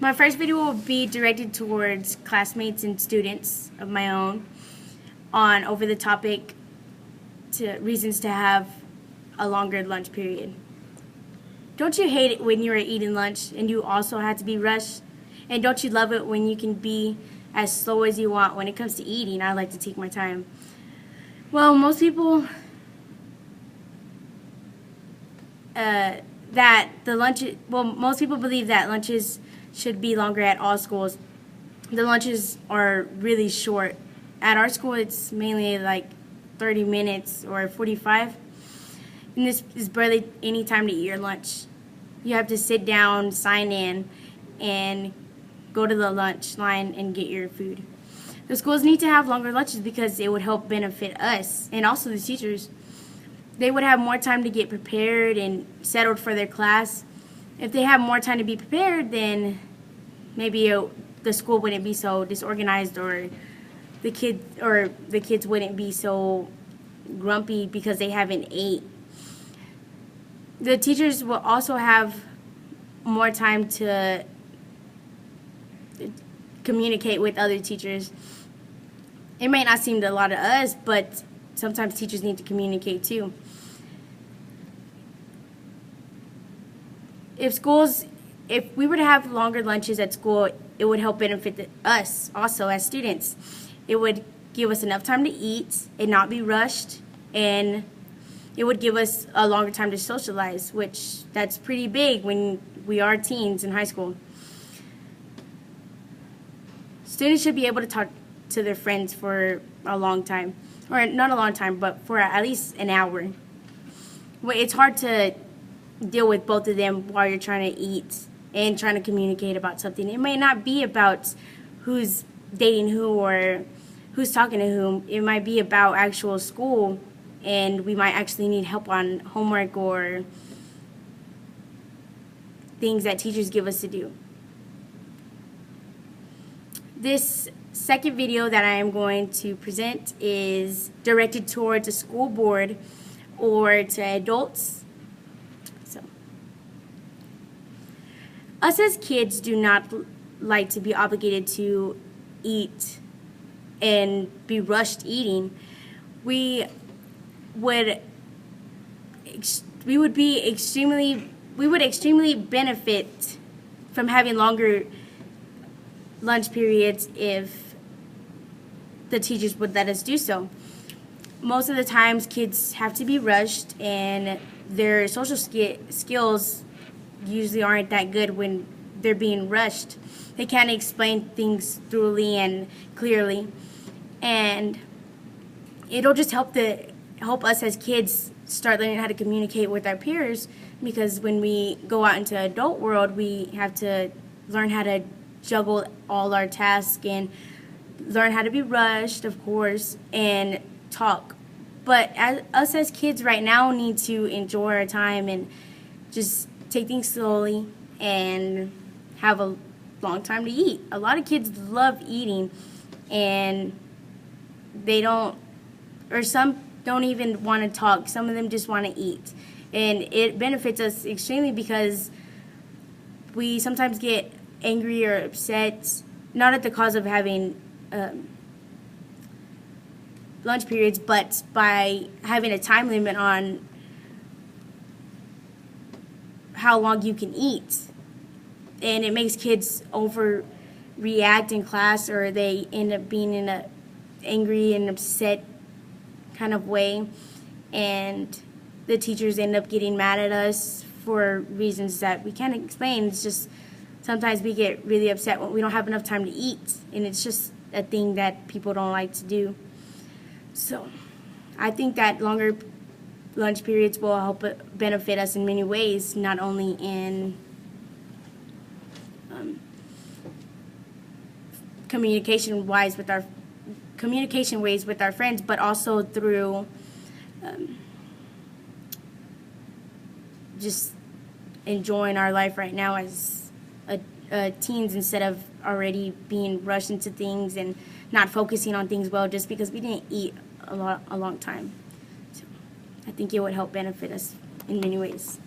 My first video will be directed towards classmates and students of my own on over the topic to reasons to have a longer lunch period. Don't you hate it when you're eating lunch and you also have to be rushed? And don't you love it when you can be as slow as you want? When it comes to eating, I like to take my time. Well, most people most people believe that lunches should be longer at all schools. The lunches are really short. At our school, it's mainly like 30 minutes or 45. And this is barely any time to eat your lunch. You have to sit down, sign in, and go to the lunch line and get your food. The schools need to have longer lunches because it would help benefit us and also the teachers. They would have more time to get prepared and settled for their class. If they have more time to be prepared, then maybe the school wouldn't be so disorganized, or the kids wouldn't be so grumpy because they haven't ate. The teachers will also have more time to communicate with other teachers. It may not seem to a lot of us, but sometimes teachers need to communicate too. If we were to have longer lunches at school, it would help benefit us also as students. It would give us enough time to eat and not be rushed, and it would give us a longer time to socialize, which that's pretty big when we are teens in high school. Students should be able to talk to their friends for a long time, or not a long time, but for at least an hour. It's hard to deal with both of them while you're trying to eat and trying to communicate about something. It may not be about who's dating who or who's talking to whom. It might be about actual school, and we might actually need help on homework or things that teachers give us to do. This second video that I am going to present is directed towards a school board or to adults. Us as kids do not like to be obligated to eat and be rushed eating. We would extremely benefit from having longer lunch periods if the teachers would let us do so. Most of the times kids have to be rushed, and their social skills usually aren't that good when they're being rushed. They can't explain things thoroughly and clearly, and it'll just help us as kids start learning how to communicate with our peers, because when we go out into the adult world, we have to learn how to juggle all our tasks and learn how to be rushed, of course, and talk. But us as kids right now need to enjoy our time and just take things slowly and have a long time to eat. A lot of kids love eating, and some don't even want to talk. Some of them just want to eat. And it benefits us extremely because we sometimes get angry or upset, not at the cause of having lunch periods, but by having a time limit on how long you can eat. And it makes kids overreact in class, or they end up being in a angry and upset kind of way, and the teachers end up getting mad at us for reasons that we can't explain. It's just sometimes we get really upset when we don't have enough time to eat, and it's just a thing that people don't like to do. So I think that longer lunch periods will help benefit us in many ways, not only in communication ways with our friends, but also through just enjoying our life right now as teens, instead of already being rushed into things and not focusing on things well just because we didn't eat a long time. So I think it would help benefit us in many ways.